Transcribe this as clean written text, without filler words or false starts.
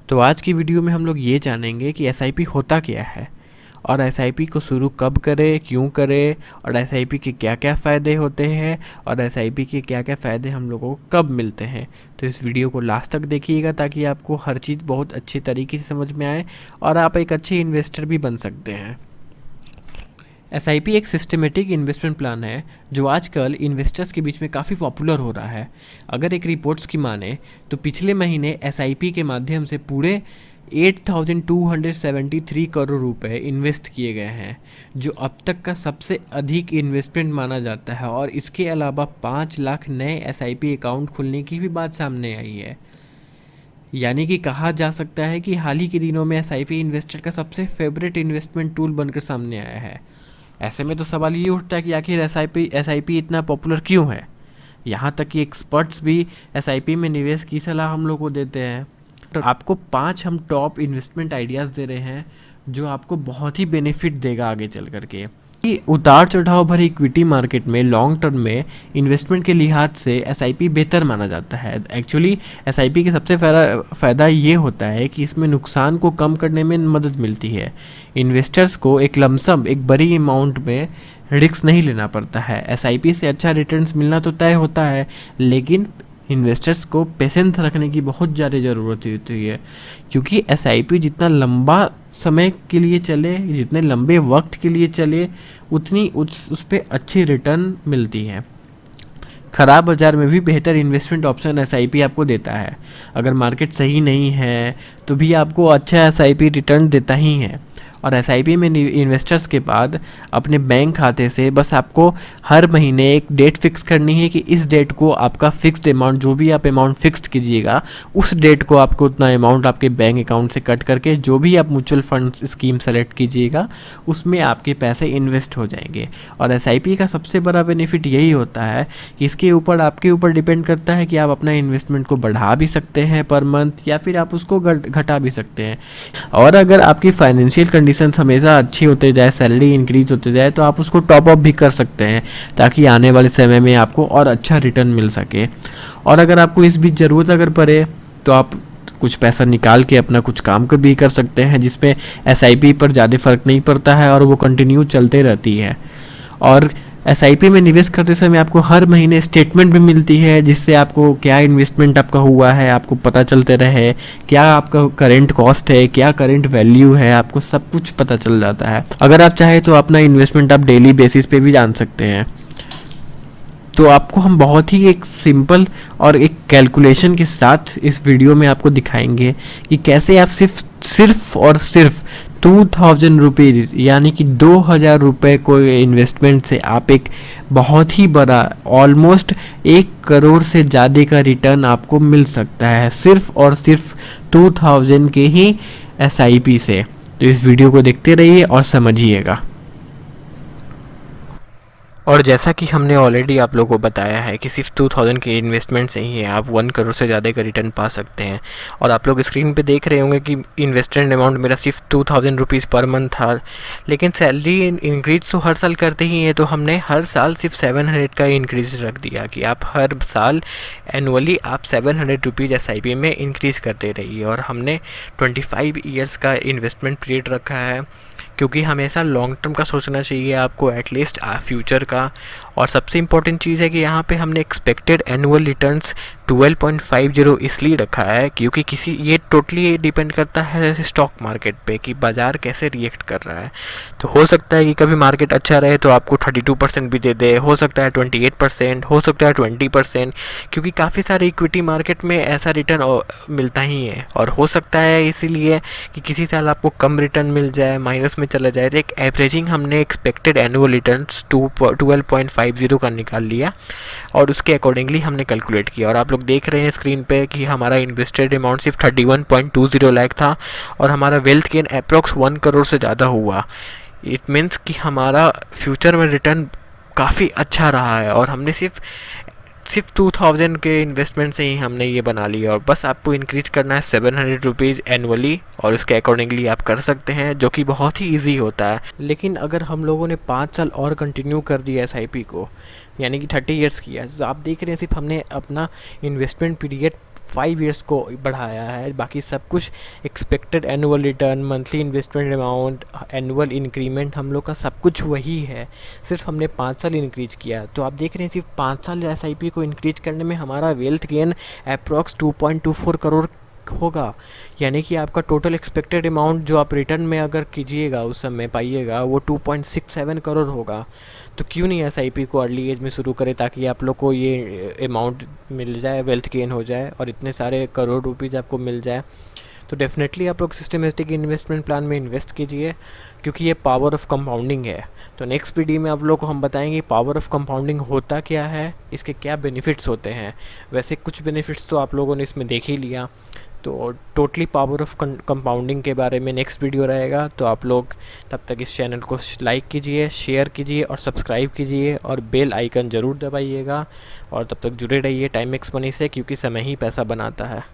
तो आज की वीडियो में हम लोग ये जानेंगे कि एसआईपी होता क्या है और एसआईपी को शुरू कब करें, क्यों करें और एसआईपी के क्या क्या फ़ायदे होते हैं और एसआईपी के क्या क्या फ़ायदे हम लोगों को कब मिलते हैं। तो इस वीडियो को लास्ट तक देखिएगा ताकि आपको हर चीज़ बहुत अच्छी तरीके से समझ में आए और आप एक अच्छे इन्वेस्टर भी बन सकते हैं। एसआईपी एक सिस्टमेटिक इन्वेस्टमेंट प्लान है जो आजकल इन्वेस्टर्स के बीच में काफ़ी पॉपुलर हो रहा है। अगर एक रिपोर्ट्स की माने तो पिछले महीने एसआईपी के माध्यम से पूरे 8,273 करोड़ रुपए इन्वेस्ट किए गए हैं, जो अब तक का सबसे अधिक इन्वेस्टमेंट माना जाता है। और इसके अलावा 5 लाख नए एसआईपी अकाउंट खुलने की भी बात सामने आई है। यानी कि कहा जा सकता है कि हाल ही के दिनों में एसआईपी इन्वेस्टर का सबसे फेवरेट इन्वेस्टमेंट टूल बनकर सामने आया है। ऐसे में तो सवाल ये उठता है कि आखिर एसआईपी इतना पॉपुलर क्यों है। यहाँ तक कि एक्सपर्ट्स भी एसआईपी में निवेश की सलाह हम लोग को देते हैं। तो आपको 5 हम टॉप इन्वेस्टमेंट आइडियाज़ दे रहे हैं जो आपको बहुत ही बेनिफिट देगा आगे चल करके। कि उतार चढ़ाव भरी इक्विटी मार्केट में लॉन्ग टर्म में इन्वेस्टमेंट के लिहाज से एसआईपी बेहतर माना जाता है। एक्चुअली एसआईपी के सबसे फ़ायदा ये होता है कि इसमें नुकसान को कम करने में मदद मिलती है। इन्वेस्टर्स को एक लमसम एक बड़ी अमाउंट में रिस्क नहीं लेना पड़ता है। एसआईपी से अच्छा रिटर्न्स मिलना तो तय होता है, लेकिन इन्वेस्टर्स को पेशेंस रखने की बहुत ज़्यादा ज़रूरत होती है, क्योंकि एसआईपी जितना लंबा समय के लिए चले, जितने लंबे वक्त के लिए चले, उतनी उस पर अच्छी रिटर्न मिलती है। ख़राब बाज़ार में भी बेहतर इन्वेस्टमेंट ऑप्शन एसआईपी आपको देता है। अगर मार्केट सही नहीं है तो भी आपको अच्छा एसआईपी रिटर्न देता ही है। और एसआईपी में इन्वेस्टर्स के बाद अपने बैंक खाते से बस आपको हर महीने एक डेट फिक्स करनी है कि इस डेट को आपका फिक्स्ड अमाउंट, जो भी आप अमाउंट फिक्स्ड कीजिएगा, उस डेट को आपको उतना अमाउंट आपके बैंक अकाउंट से कट करके जो भी आप म्यूचुअल फंड स्कीम सेलेक्ट कीजिएगा उसमें आपके पैसे इन्वेस्ट हो जाएंगे। और एसआईपी का सबसे बड़ा बेनिफिट यही होता है कि इसके ऊपर आपके ऊपर डिपेंड करता है कि आप अपना इन्वेस्टमेंट को बढ़ा भी सकते हैं पर मंथ, या फिर आप उसको घटा भी सकते हैं। और अगर आपकी फाइनेंशियल कंडीशन हमेशा अच्छी होते जाए, सैलरी इंक्रीज होते जाए, तो आप उसको टॉप अप भी कर सकते हैं ताकि आने वाले समय में आपको और अच्छा रिटर्न मिल सके। और अगर आपको इस बीच ज़रूरत अगर पड़े तो आप कुछ पैसा निकाल के अपना कुछ काम भी कर सकते हैं, जिसमें एसआईपी पर ज़्यादा फर्क नहीं पड़ता है और वो कंटिन्यू चलते रहती है। और एसआईपी में निवेश करते समय आपको हर महीने स्टेटमेंट भी मिलती है, जिससे आपको क्या इन्वेस्टमेंट आपका हुआ है आपको पता चलते रहे, क्या आपका करेंट कॉस्ट है, क्या करेंट वैल्यू है, आपको सब कुछ पता चल जाता है। अगर आप चाहें तो अपना इन्वेस्टमेंट आप डेली बेसिस पे भी जान सकते हैं। तो आपको हम बहुत ही एक सिंपल और एक कैलकुलेशन के साथ इस वीडियो में आपको दिखाएंगे कि कैसे आप सिर्फ और सिर्फ 2,000 रुपीज़ यानी कि 2,000 रुपये को इन्वेस्टमेंट से आप एक बहुत ही बड़ा ऑलमोस्ट 1 करोड़ से ज़्यादा का रिटर्न आपको मिल सकता है, सिर्फ और सिर्फ 2,000 के ही एसआईपी से। तो इस वीडियो को देखते रहिए और समझिएगा। और जैसा कि हमने ऑलरेडी आप लोगों को बताया है कि सिर्फ 2,000 के इन्वेस्टमेंट से ही आप 1 करोड़ से ज़्यादा का रिटर्न पा सकते हैं। और आप लोग स्क्रीन पे देख रहे होंगे कि इन्वेस्टमेंट अमाउंट मेरा सिर्फ 2,000 रुपीज़ पर मंथ था, लेकिन सैलरी इंक्रीज तो हर साल करते ही है, तो हमने हर साल सिर्फ 700 का इंक्रीज रख दिया कि आप हर साल एनुअली आप 700 रुपीज़ एसआईपी में इंक्रीज़ करते रहिए। और हमने 25 ईयर्स का इन्वेस्टमेंट पीरियड रखा है, क्योंकि हमेशा लॉन्ग टर्म का सोचना चाहिए आपको, एटलीस्ट फ्यूचर का। और सबसे इम्पोर्टेंट चीज़ है कि यहाँ पे हमने एक्सपेक्टेड एनुअल रिटर्न्स 12.50 इसलिए रखा है क्योंकि ये टोटली डिपेंड करता है स्टॉक मार्केट पे कि बाज़ार कैसे रिएक्ट कर रहा है। तो हो सकता है कि कभी मार्केट अच्छा रहे तो आपको 32% भी दे दे, हो सकता है 28%, हो सकता है 20%, क्योंकि काफ़ी सारे इक्विटी मार्केट में ऐसा रिटर्न मिलता ही है। और हो सकता है इसीलिए कि किसी साल आपको कम रिटर्न मिल जाए, माइनस में चला जाए। तो एक एवरेजिंग हमने एक्सपेक्टेड एनुअल रिटर्न्स 12.50 का निकाल लिया और उसके अकॉर्डिंगली हमने कैलकुलेट किया। और आप लोग देख रहे हैं स्क्रीन पे कि हमारा इन्वेस्टेड अमाउंट सिर्फ 31.20 लाख था और हमारा वेल्थ गेन अप्रॉक्स 1 करोड़ से ज़्यादा हुआ। इट मीन्स कि हमारा फ्यूचर में रिटर्न काफ़ी अच्छा रहा है। और हमने सिर्फ 2,000 के इन्वेस्टमेंट से ही हमने ये बना लिया। और बस आपको इंक्रीज करना है 700 रुपीज़ एनुअली, और उसके अकॉर्डिंगली आप कर सकते हैं, जो कि बहुत ही इजी होता है। लेकिन अगर हम लोगों ने 5 साल और कंटिन्यू कर दिया एसआईपी को, यानी कि 30 ईयर्स किया, तो आप देख रहे हैं सिर्फ हमने अपना इन्वेस्टमेंट पीरियड 5 ईयर्स को बढ़ाया है। बाकी सब कुछ expected annual return, monthly investment amount, annual increment, हम लोग का सब कुछ वही है, सिर्फ हमने 5 साल इंक्रीज किया। तो आप देख रहे हैं सिर्फ 5 साल एसआईपी को इंक्रीज करने में हमारा वेल्थ गेन अप्रॉक्स 2.24 करोड़ होगा। यानी कि आपका टोटल एक्सपेक्टेड अमाउंट जो आप रिटर्न में अगर कीजिएगा उस समय पाइएगा वो 2.67 करोड़ होगा। तो क्यों नहीं एसआईपी को अर्ली एज में शुरू करें, ताकि आप लोग को ये अमाउंट मिल जाए, वेल्थ गेन हो जाए और इतने सारे करोड़ रुपीज़ आपको मिल जाए। तो डेफिनेटली आप लोग सिस्टमेटिक इन्वेस्टमेंट प्लान में इन्वेस्ट कीजिए, क्योंकि ये पावर ऑफ कंपाउंडिंग है। तो नेक्स्ट वीडियो में आप लोग को हम बताएंगे पावर ऑफ कंपाउंडिंग होता क्या है, इसके क्या बेनिफिट्स होते हैं। वैसे कुछ बेनिफिट्स तो आप लोगों ने इसमें देख ही लिया, तो टोटली पावर ऑफ कंपाउंडिंग के बारे में नेक्स्ट वीडियो रहेगा। तो आप लोग तब तक इस चैनल को लाइक कीजिए, शेयर कीजिए और सब्सक्राइब कीजिए और बेल आइकन ज़रूर दबाइएगा। और तब तक जुड़े रहिए टाइम एक्स मनी से, क्योंकि समय ही पैसा बनाता है।